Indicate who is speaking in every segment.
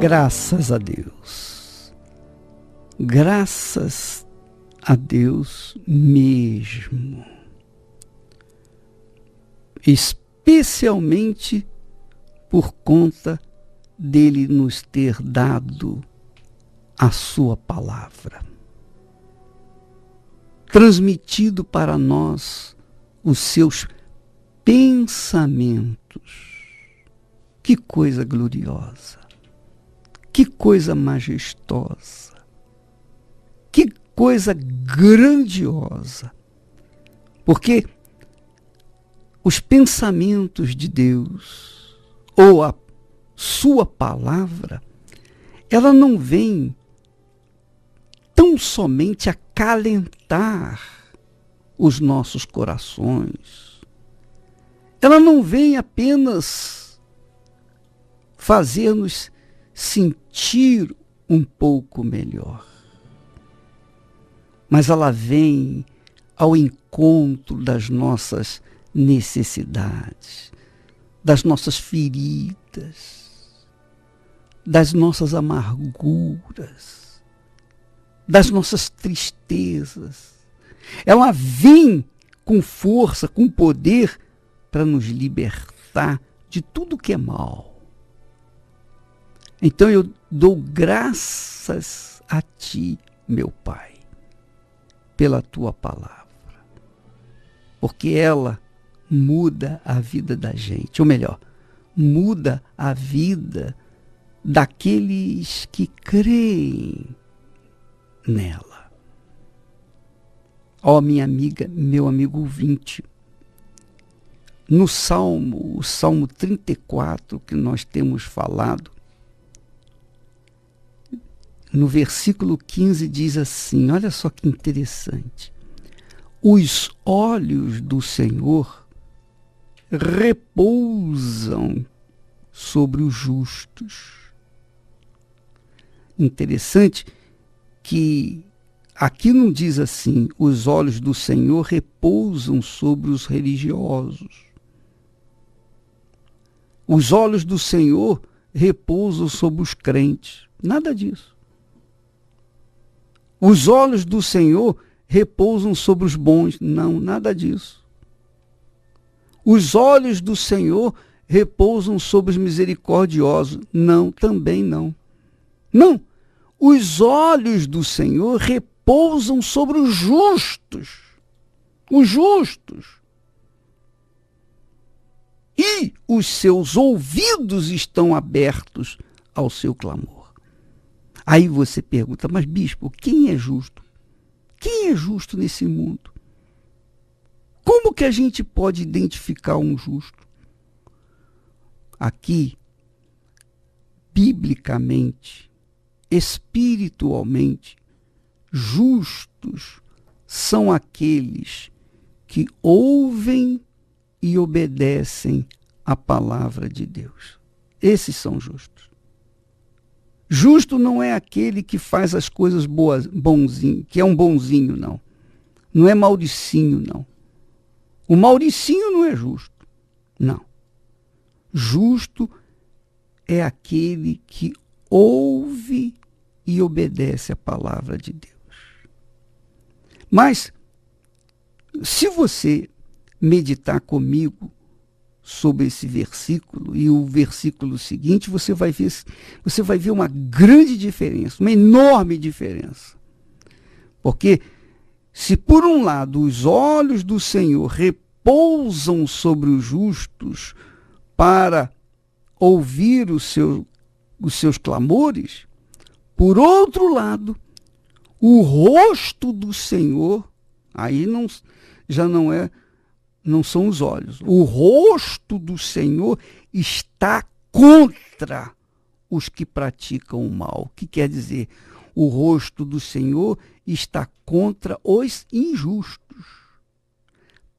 Speaker 1: Graças a Deus. Graças a Deus mesmo. Especialmente por conta dele nos ter dado a sua palavra. Transmitido para nós os seus pensamentos. Que coisa gloriosa. Que coisa majestosa. Que coisa grandiosa. Porque os pensamentos de Deus, ou a sua palavra, ela não vem tão somente acalentar os nossos corações. Ela não vem apenas fazer-nos sentir um pouco melhor, mas ela vem ao encontro das nossas necessidades, das nossas feridas, das nossas amarguras, das nossas tristezas. Ela vem com força, com poder para nos libertar de tudo que é mal. Então eu dou graças a ti, meu Pai, pela tua palavra, porque ela muda a vida da gente, ou melhor, muda a vida daqueles que creem nela. Ó, minha amiga, meu amigo ouvinte, no o Salmo 34 que nós temos falado, no versículo 15 diz assim, olha só que interessante: os olhos do Senhor repousam sobre os justos. Interessante que aqui não diz assim, os olhos do Senhor repousam sobre os religiosos. Os olhos do Senhor repousam sobre os crentes. Nada disso. Os olhos do Senhor repousam sobre os bons. Não, nada disso. Os olhos do Senhor repousam sobre os misericordiosos. Não, também não. Não. Os olhos do Senhor repousam sobre os justos. Os justos. E os seus ouvidos estão abertos ao seu clamor. Aí você pergunta, mas bispo, quem é justo? Quem é justo nesse mundo? Como que a gente pode identificar um justo? Aqui, biblicamente, espiritualmente, justos são aqueles que ouvem e obedecem a palavra de Deus. Esses são justos. Justo não é aquele que faz as coisas boas, bonzinho, que é um bonzinho, não. Não é Mauricinho, não. O Mauricinho não é justo. Não. Justo é aquele que ouve e obedece a palavra de Deus. Mas, se você meditar comigo sobre esse versículo e o versículo seguinte, você vai ver uma grande diferença, uma enorme diferença. Porque se por um lado os olhos do Senhor repousam sobre os justos para ouvir os seus clamores, por outro lado, o rosto do Senhor, aí não são os olhos. O rosto do Senhor está contra os que praticam o mal. O que quer dizer? O rosto do Senhor está contra os injustos,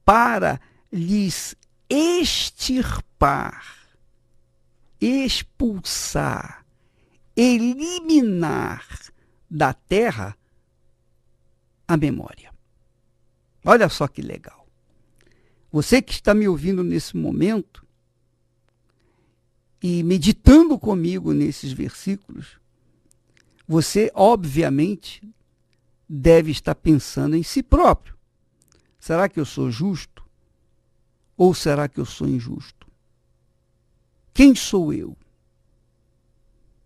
Speaker 1: para lhes extirpar, expulsar, eliminar da terra a memória. Olha só que legal. Você que está me ouvindo nesse momento, e meditando comigo nesses versículos, você, obviamente, deve estar pensando em si próprio. Será que eu sou justo? Ou será que eu sou injusto? Quem sou eu?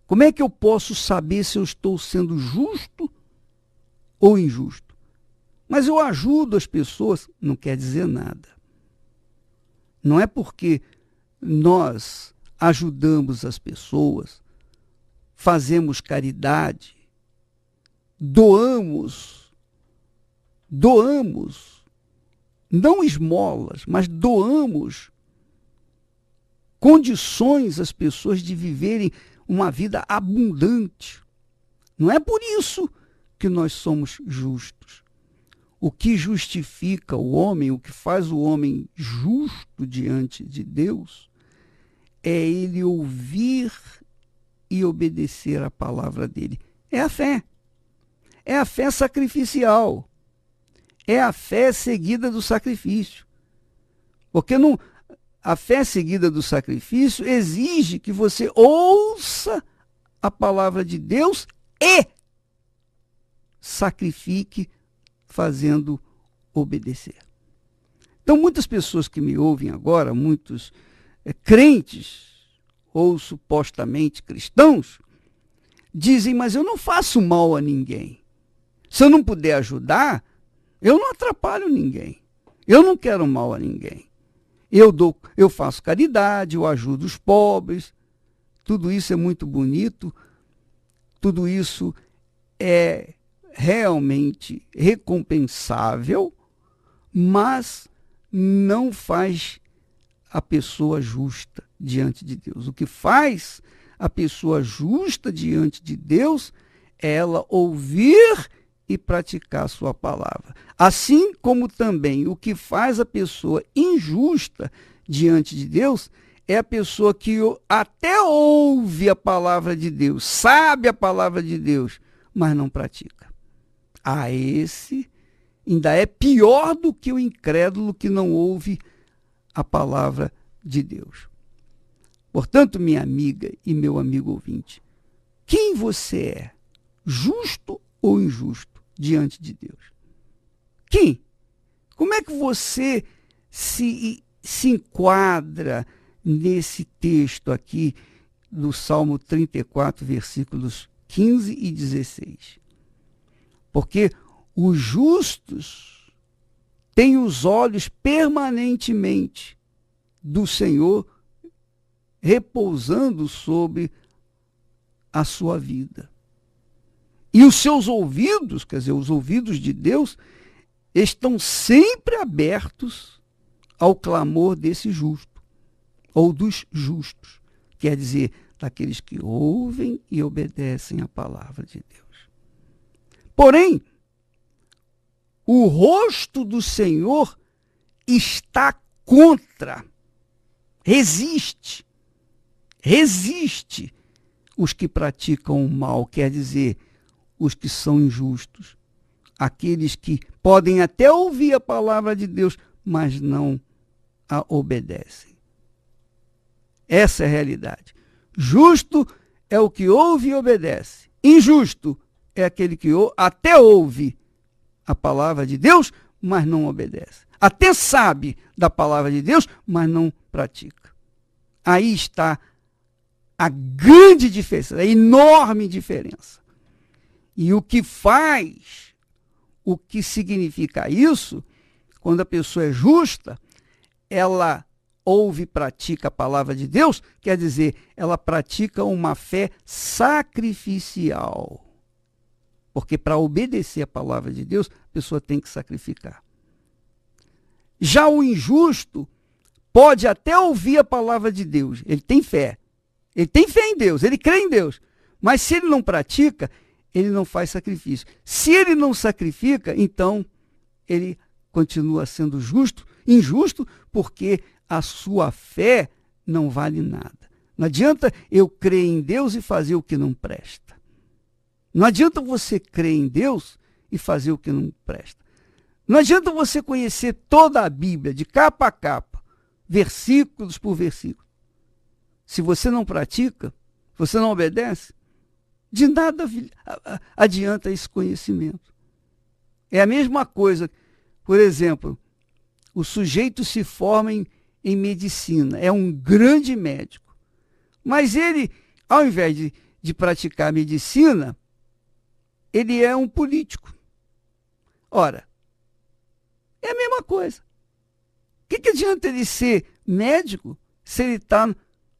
Speaker 1: Como é que eu posso saber se eu estou sendo justo ou injusto? Mas eu ajudo as pessoas, não quer dizer nada. Não é porque nós ajudamos as pessoas, fazemos caridade, doamos, não esmolas, mas doamos condições às pessoas de viverem uma vida abundante. Não é por isso que nós somos justos. O que justifica o homem, o que faz o homem justo diante de Deus, é ele ouvir e obedecer a palavra dele. É a fé. É a fé sacrificial. É a fé seguida do sacrifício. Porque não, a fé seguida do sacrifício exige que você ouça a palavra de Deus e sacrifique fazendo obedecer. Então, muitas pessoas que me ouvem agora, muitos crentes ou supostamente cristãos, dizem, mas eu não faço mal a ninguém. Se eu não puder ajudar, eu não atrapalho ninguém. Eu não quero mal a ninguém. Eu faço caridade, eu ajudo os pobres. Tudo isso é muito bonito. Tudo isso é realmente recompensável, mas não faz a pessoa justa diante de Deus. O que faz a pessoa justa diante de Deus é ela ouvir e praticar a sua palavra. Assim como também o que faz a pessoa injusta diante de Deus é a pessoa que até ouve a palavra de Deus, sabe a palavra de Deus, mas não pratica. Esse ainda é pior do que o incrédulo que não ouve a palavra de Deus. Portanto, minha amiga e meu amigo ouvinte, quem você é? Justo ou injusto diante de Deus? Quem? Como é que você se enquadra nesse texto aqui do Salmo 34, versículos 15 e 16? Porque os justos têm os olhos permanentemente do Senhor repousando sobre a sua vida. E os seus ouvidos, quer dizer, os ouvidos de Deus, estão sempre abertos ao clamor desse justo, ou dos justos, quer dizer, daqueles que ouvem e obedecem a palavra de Deus. Porém, o rosto do Senhor está contra, resiste os que praticam o mal, quer dizer, os que são injustos, aqueles que podem até ouvir a palavra de Deus, mas não a obedecem. Essa é a realidade. Justo é o que ouve e obedece. Injusto é aquele que até ouve a palavra de Deus, mas não obedece. Até sabe da palavra de Deus, mas não pratica. Aí está a grande diferença, a enorme diferença. E o que significa isso, quando a pessoa é justa, ela ouve e pratica a palavra de Deus, quer dizer, ela pratica uma fé sacrificial. Porque para obedecer a palavra de Deus, a pessoa tem que sacrificar. Já o injusto pode até ouvir a palavra de Deus, ele tem fé. Ele tem fé em Deus, ele crê em Deus. Mas se ele não pratica, ele não faz sacrifício. Se ele não sacrifica, então ele continua sendo injusto, porque a sua fé não vale nada. Não adianta eu crer em Deus e fazer o que não presta. Não adianta você crer em Deus e fazer o que não presta. Não adianta você conhecer toda a Bíblia, de capa a capa, versículos por versículo, se você não pratica, você não obedece, de nada adianta esse conhecimento. É a mesma coisa, por exemplo, o sujeito se forma em medicina, é um grande médico, mas ele, ao invés de praticar medicina, ele é um político. Ora, é a mesma coisa. O que adianta ele ser médico se ele está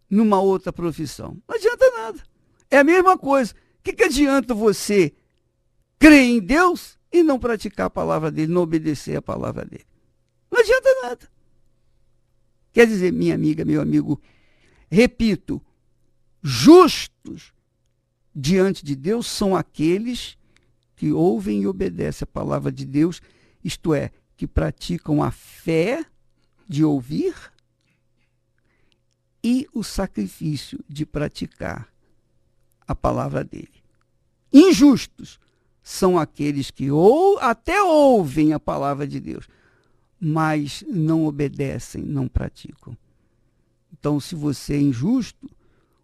Speaker 1: numa outra profissão? Não adianta nada. É a mesma coisa. O que adianta você crer em Deus e não praticar a palavra dele, não obedecer a palavra dele? Não adianta nada. Quer dizer, minha amiga, meu amigo, repito, justos diante de Deus são aqueles que ouvem e obedecem a palavra de Deus, isto é, que praticam a fé de ouvir e o sacrifício de praticar a palavra dele. Injustos são aqueles que até ouvem a palavra de Deus, mas não obedecem, não praticam. Então, se você é injusto,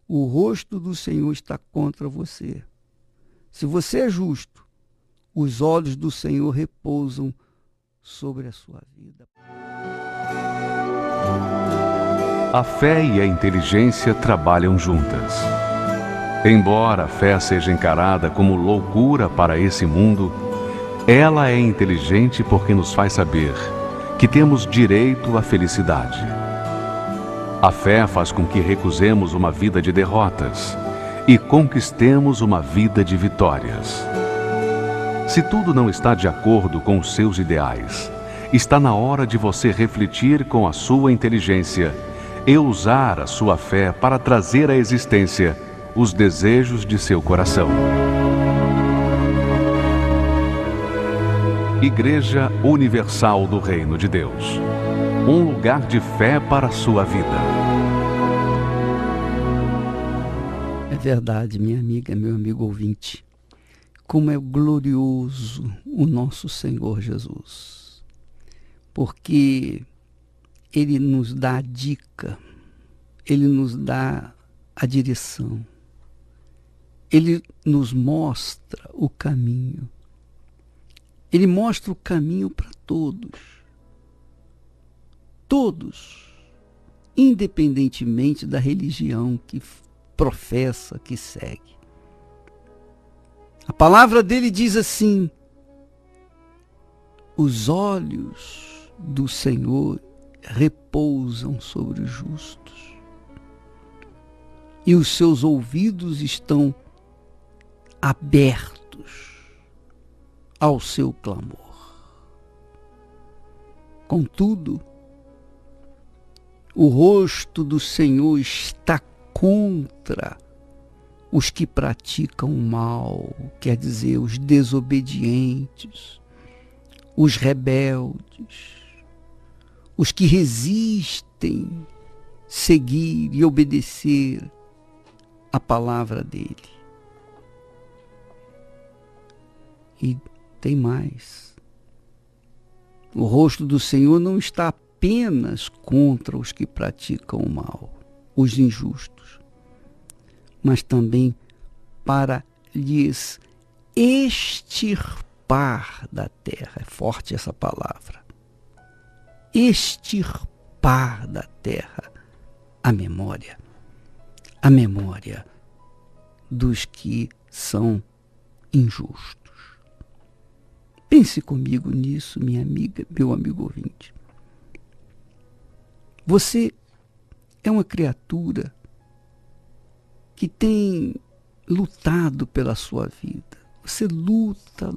Speaker 1: o rosto do Senhor está contra você. Se você é justo, os olhos do Senhor repousam sobre a sua vida.
Speaker 2: A fé e a inteligência trabalham juntas. Embora a fé seja encarada como loucura para esse mundo, ela é inteligente porque nos faz saber que temos direito à felicidade. A fé faz com que recusemos uma vida de derrotas e conquistemos uma vida de vitórias. Se tudo não está de acordo com os seus ideais, está na hora de você refletir com a sua inteligência e usar a sua fé para trazer à existência os desejos de seu coração. Igreja Universal do Reino de Deus. Um lugar de fé para a sua vida.
Speaker 1: É verdade, minha amiga, meu amigo ouvinte. Como é glorioso o nosso Senhor Jesus. Porque Ele nos dá a dica, Ele nos dá a direção. Ele nos mostra o caminho. Ele mostra o caminho para todos. Todos, independentemente da religião que professa, que segue. A palavra dele diz assim: os olhos do Senhor repousam sobre os justos, e os seus ouvidos estão abertos ao seu clamor. Contudo, o rosto do Senhor está contra os que praticam o mal, quer dizer, os desobedientes, os rebeldes, os que resistem seguir e obedecer a palavra dele. E tem mais. O rosto do Senhor não está apenas contra os que praticam o mal, os injustos, mas também para lhes extirpar da terra. É forte essa palavra. Extirpar da terra a memória dos que são injustos. Pense comigo nisso, minha amiga, meu amigo ouvinte. Você é uma criatura que tem lutado pela sua vida. Você luta,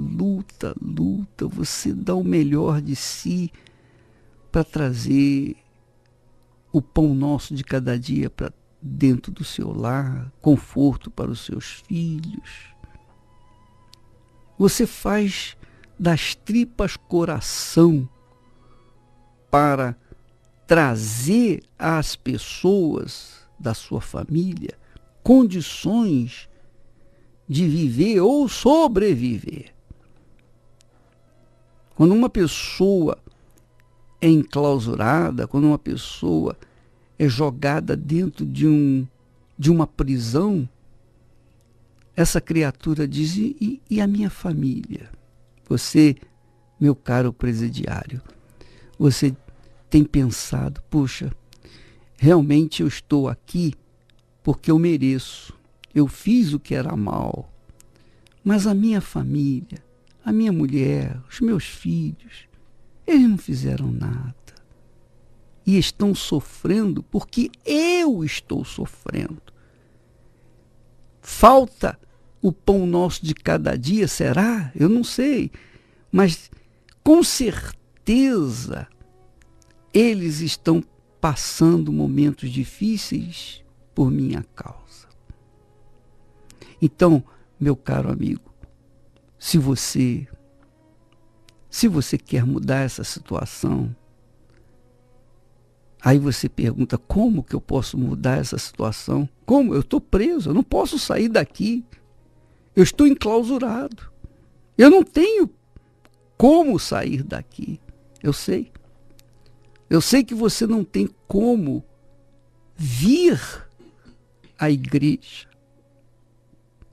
Speaker 1: você dá o melhor de si para trazer o pão nosso de cada dia para dentro do seu lar, conforto para os seus filhos. Você faz das tripas coração para trazer às pessoas da sua família condições de viver ou sobreviver. Quando uma pessoa é enclausurada, quando uma pessoa é jogada dentro de um de uma prisão, essa criatura diz, e a minha família? Você, meu caro presidiário, você tem pensado, puxa, realmente eu estou aqui porque eu mereço, eu fiz o que era mal, mas a minha família, a minha mulher, os meus filhos, eles não fizeram nada. E estão sofrendo porque eu estou sofrendo. Falta o pão nosso de cada dia, será? Eu não sei. Mas, com certeza, eles estão passando momentos difíceis por minha causa. Então, meu caro amigo, se você quer mudar essa situação, aí você pergunta, como que eu posso mudar essa situação? Como? Eu estou preso, eu não posso sair daqui. Eu estou enclausurado. Eu não tenho como sair daqui. Eu sei. Eu sei que você não tem como vir à igreja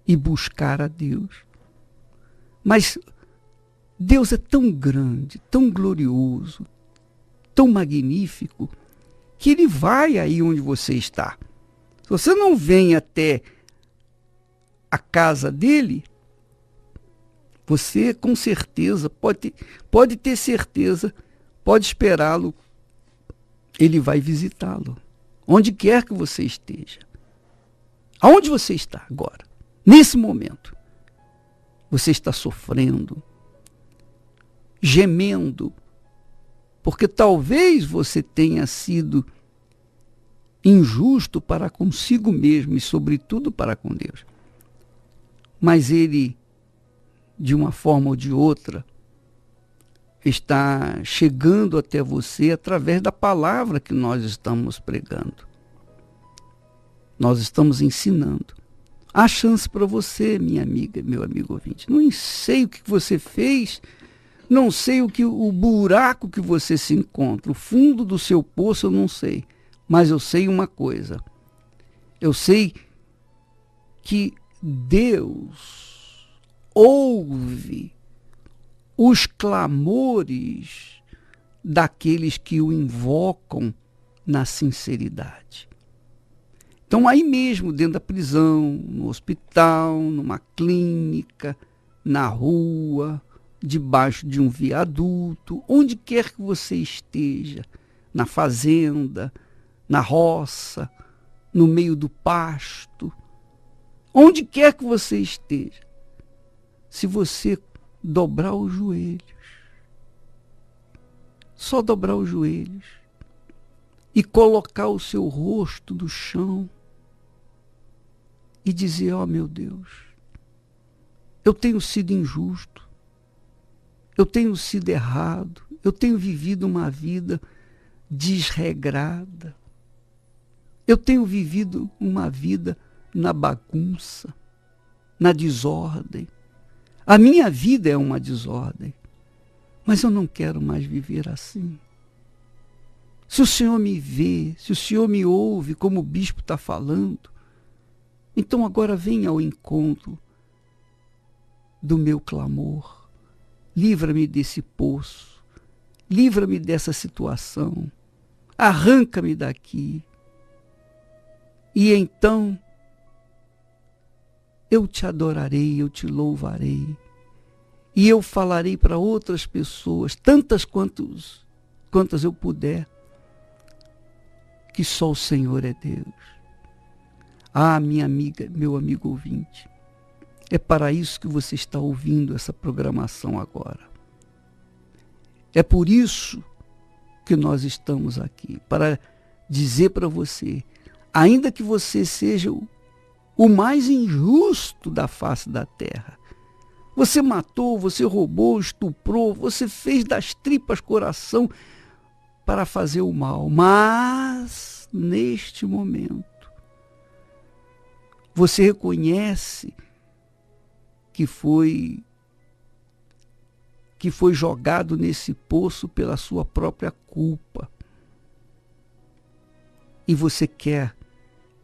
Speaker 1: e buscar a Deus. Mas Deus é tão grande, tão glorioso, tão magnífico, que Ele vai aí onde você está. Se você não vem até a casa dele, você com certeza pode ter certeza, pode esperá-lo, ele vai visitá-lo, onde quer que você esteja. Aonde você está agora? Nesse momento. Você está sofrendo, gemendo, porque talvez você tenha sido injusto para consigo mesmo e, sobretudo, para com Deus. Mas Ele, de uma forma ou de outra, está chegando até você através da palavra que nós estamos pregando. Nós estamos ensinando. Há chance para você, minha amiga, meu amigo ouvinte. Não sei o que você fez, não sei o buraco que você se encontra, o fundo do seu poço eu não sei. Mas eu sei uma coisa. Eu sei que Deus ouve os clamores daqueles que o invocam na sinceridade. Então, aí mesmo, dentro da prisão, no hospital, numa clínica, na rua, debaixo de um viaduto, onde quer que você esteja, na fazenda, na roça, no meio do pasto, onde quer que você esteja, se você dobrar os joelhos, só dobrar os joelhos e colocar o seu rosto no chão e dizer, ó meu Deus, eu tenho sido injusto, eu tenho sido errado, eu tenho vivido uma vida desregrada, eu tenho vivido uma vida na bagunça, na desordem. A minha vida é uma desordem, mas eu não quero mais viver assim. Se o Senhor me vê, se o Senhor me ouve, como o bispo está falando, então agora venha ao encontro do meu clamor. Livra-me desse poço, livra-me dessa situação, arranca-me daqui. E então eu te adorarei, eu te louvarei. E eu falarei para outras pessoas, tantas quantas eu puder, que só o Senhor é Deus. Ah, minha amiga, meu amigo ouvinte, é para isso que você está ouvindo essa programação agora. É por isso que nós estamos aqui, para dizer para você, ainda que você seja o mais injusto da face da terra, você matou, você roubou, estuprou, você fez das tripas coração para fazer o mal, mas neste momento você reconhece que foi jogado nesse poço pela sua própria culpa. E você quer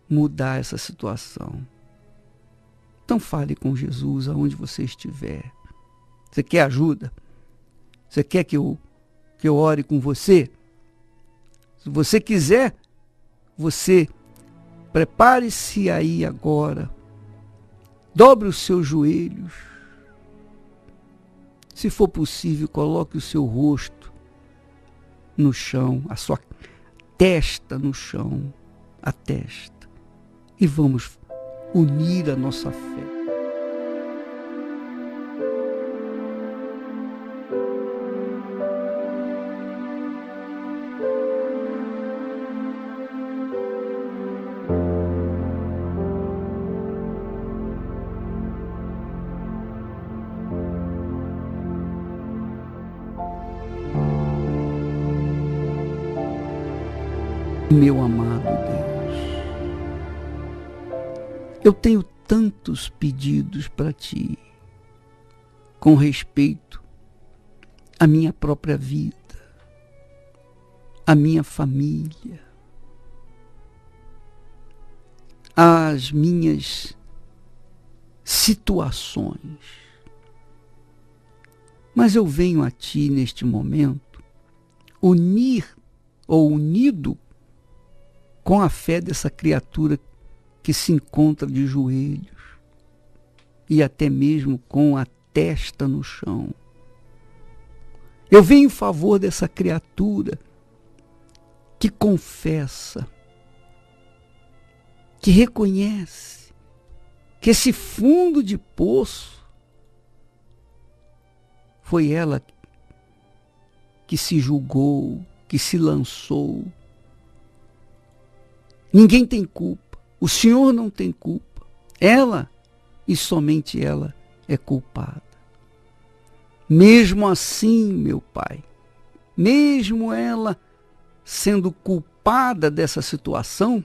Speaker 1: mudar essa situação. Então fale com Jesus aonde você estiver. Você quer ajuda? Você quer que eu ore com você? Se você quiser, você prepare-se aí agora. Dobre os seus joelhos. Se for possível, coloque o seu rosto no chão, a sua testa no chão, a testa. E vamos unir a nossa fé. Meu amado Deus, eu tenho tantos pedidos para Ti, com respeito à minha própria vida, à minha família, às minhas situações. Mas eu venho a Ti neste momento, unido com a fé dessa criatura que se encontra de joelhos e até mesmo com a testa no chão. Eu venho em favor dessa criatura que confessa, que reconhece que esse fundo de poço foi ela que se julgou, que se lançou. Ninguém tem culpa. O Senhor não tem culpa. Ela, e somente ela, é culpada. Mesmo assim, meu Pai, mesmo ela sendo culpada dessa situação,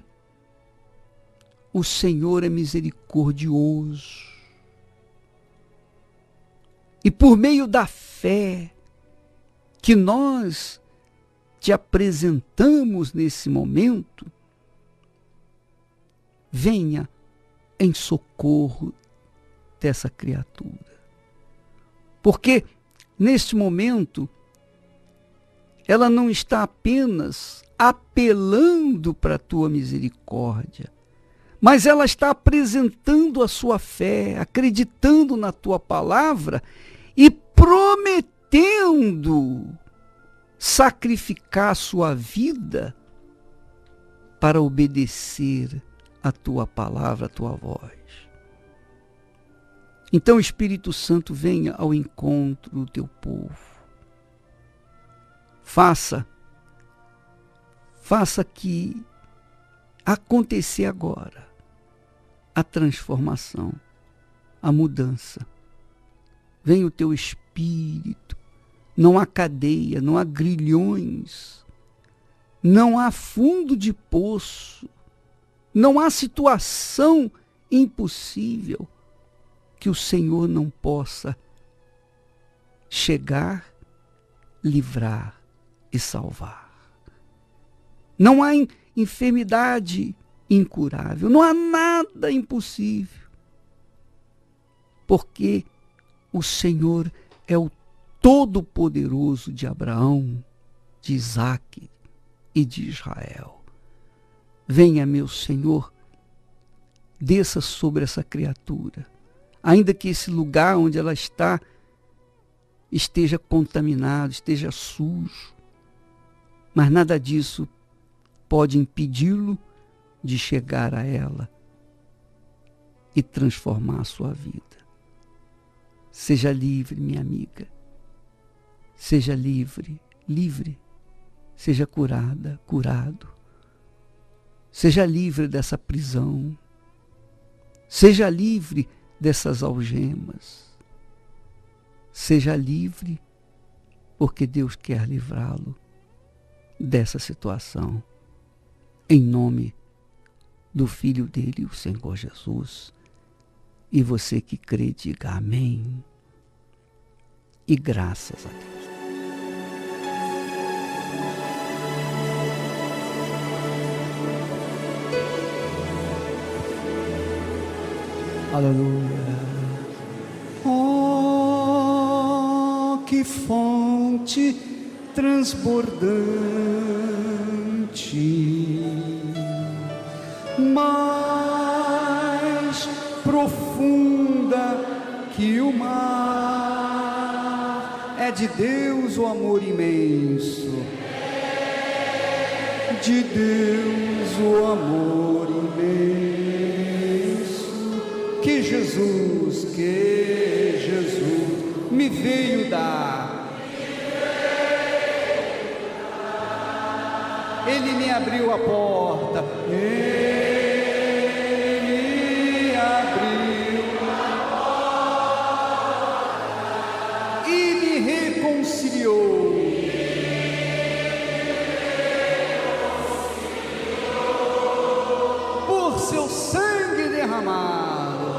Speaker 1: o Senhor é misericordioso. E por meio da fé que nós te apresentamos nesse momento, venha em socorro dessa criatura. Porque, neste momento, ela não está apenas apelando para a tua misericórdia, mas ela está apresentando a sua fé, acreditando na tua palavra e prometendo sacrificar a sua vida para obedecer a tua palavra, a tua voz. Então, Espírito Santo, venha ao encontro do teu povo. Faça que acontecer agora a transformação, a mudança. Venha o teu Espírito. Não há cadeia, não há grilhões, não há fundo de poço, não há situação impossível que o Senhor não possa chegar, livrar e salvar. Não há enfermidade incurável, não há nada impossível, porque o Senhor é o Todo-Poderoso de Abraão, de Isaque e de Israel. Venha, meu Senhor, desça sobre essa criatura, ainda que esse lugar onde ela está esteja contaminado, esteja sujo, mas nada disso pode impedi-lo de chegar a ela e transformar a sua vida. Seja livre, minha amiga. Seja livre. Seja curada, curado. Seja livre dessa prisão. Seja livre dessas algemas. Seja livre, porque Deus quer livrá-lo dessa situação. Em nome do Filho dele, o Senhor Jesus. E você que crê, diga amém. E graças a Deus. Aleluia. Oh, que fonte transbordante, mais profunda que o mar. É de Deus o amor imenso, de Deus o amor imenso, que Jesus me veio dar. Ele me abriu a porta, Ele abriu a porta e me reconciliou. Por seu sangue derramado,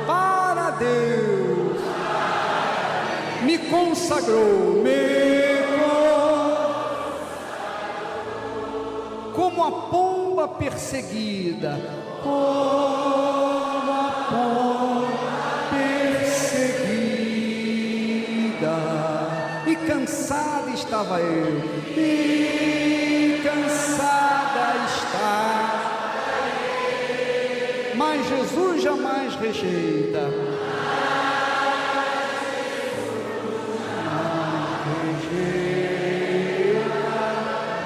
Speaker 1: para Deus, me consagrou, como a pomba perseguida, como a pomba perseguida, e cansada estava eu, e cansada está. Mas Jesus jamais rejeita.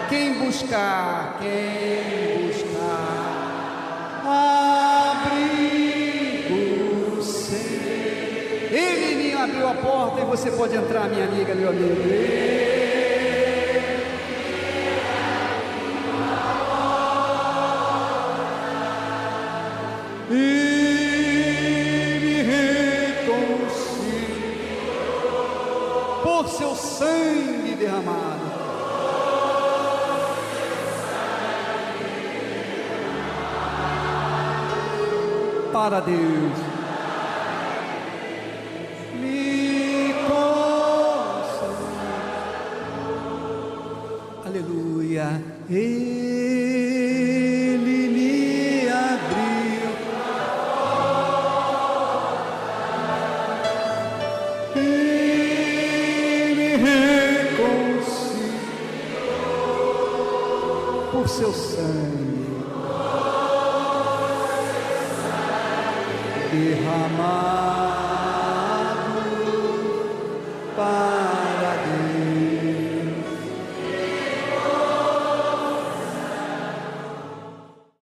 Speaker 1: Quem buscar, abrigo sem. Ele me abriu a porta e você pode entrar, minha amiga, meu amigo. E me reconciliou por seu sangue derramado. Para Deus, me consagrou. Aleluia. Ele me abriu. Por seu sangue derramado.